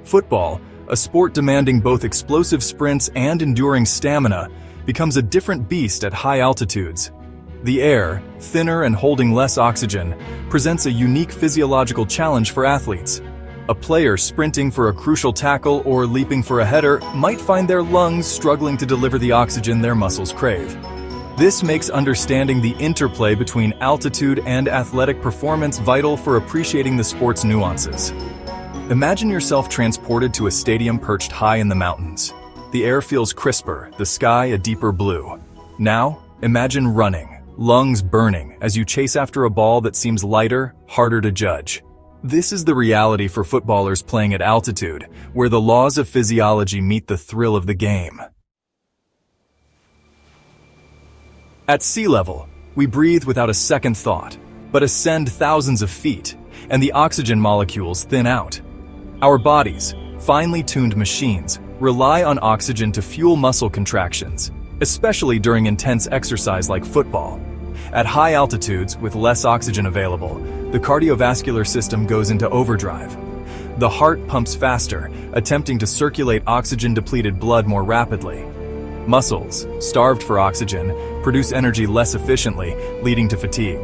Football, a sport demanding both explosive sprints and enduring stamina, becomes a different beast at high altitudes. The air, thinner and holding less oxygen, presents a unique physiological challenge for athletes. A player sprinting for a crucial tackle or leaping for a header might find their lungs struggling to deliver the oxygen their muscles crave. This makes understanding the interplay between altitude and athletic performance vital for appreciating the sport's nuances. Imagine yourself transported to a stadium perched high in the mountains. The air feels crisper, the sky a deeper blue. Now, imagine running, lungs burning, as you chase after a ball that seems lighter, harder to judge. This is the reality for footballers playing at altitude, where the laws of physiology meet the thrill of the game. At sea level, we breathe without a second thought, but ascend thousands of feet, and the oxygen molecules thin out. Our bodies, finely tuned machines, rely on oxygen to fuel muscle contractions, especially during intense exercise like football. At high altitudes, with less oxygen available, the cardiovascular system goes into overdrive. The heart pumps faster, attempting to circulate oxygen-depleted blood more rapidly. Muscles, starved for oxygen, produce energy less efficiently, leading to fatigue.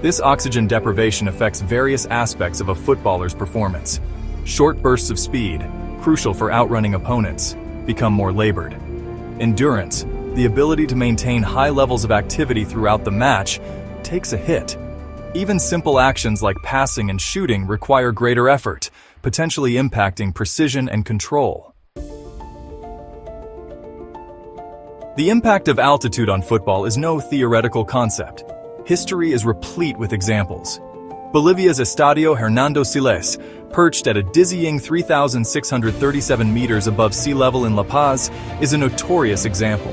This oxygen deprivation affects various aspects of a footballer's performance. Short bursts of speed, crucial for outrunning opponents, become more labored. Endurance, the ability to maintain high levels of activity throughout the match, takes a hit. Even simple actions like passing and shooting require greater effort, potentially impacting precision and control. The impact of altitude on football is no theoretical concept. History is replete with examples. Bolivia's Estadio Hernando Siles, perched at a dizzying 3,637 meters above sea level in La Paz, is a notorious example.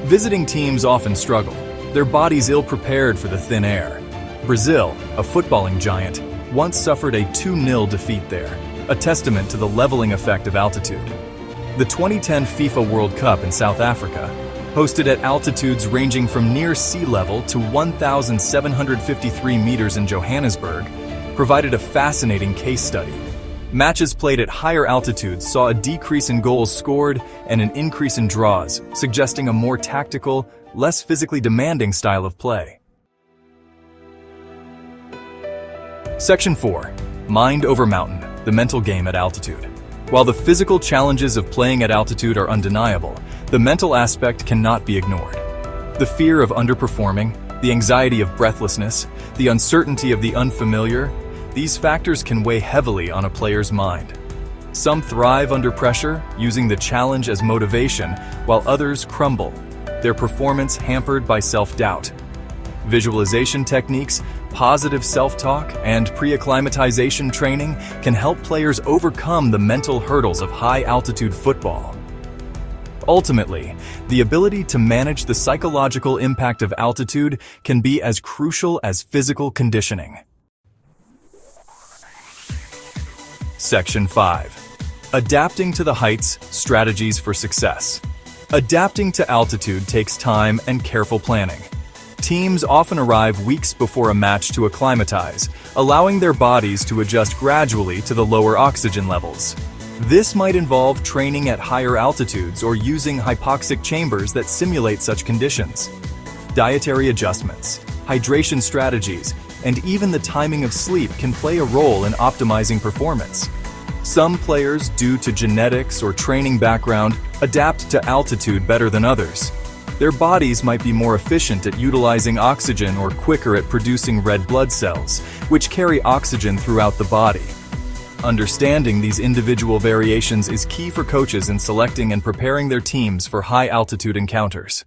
Visiting teams often struggle, their bodies ill-prepared for the thin air. Brazil, a footballing giant, once suffered a 2-0 defeat there, a testament to the leveling effect of altitude. The 2010 FIFA World Cup in South Africa, hosted at altitudes ranging from near sea level to 1,753 meters in Johannesburg, provided a fascinating case study. Matches played at higher altitudes saw a decrease in goals scored and an increase in draws, suggesting a more tactical, less physically demanding style of play. Section 4. Mind over mountain, the mental game at altitude. While the physical challenges of playing at altitude are undeniable, the mental aspect cannot be ignored. The fear of underperforming, the anxiety of breathlessness, the uncertainty of the unfamiliar, these factors can weigh heavily on a player's mind. Some thrive under pressure, using the challenge as motivation, while others crumble, their performance hampered by self-doubt. Visualization techniques, positive self-talk, and pre-acclimatization training can help players overcome the mental hurdles of high-altitude football. Ultimately, the ability to manage the psychological impact of altitude can be as crucial as physical conditioning. Section 5. Adapting to the heights, strategies for success. Adapting to altitude takes time and careful planning. Teams often arrive weeks before a match to acclimatize, allowing their bodies to adjust gradually to the lower oxygen levels. This might involve training at higher altitudes or using hypoxic chambers that simulate such conditions. Dietary adjustments, hydration strategies, and even the timing of sleep can play a role in optimizing performance. Some players, due to genetics or training background, adapt to altitude better than others. Their bodies might be more efficient at utilizing oxygen or quicker at producing red blood cells, which carry oxygen throughout the body. Understanding these individual variations is key for coaches in selecting and preparing their teams for high-altitude encounters.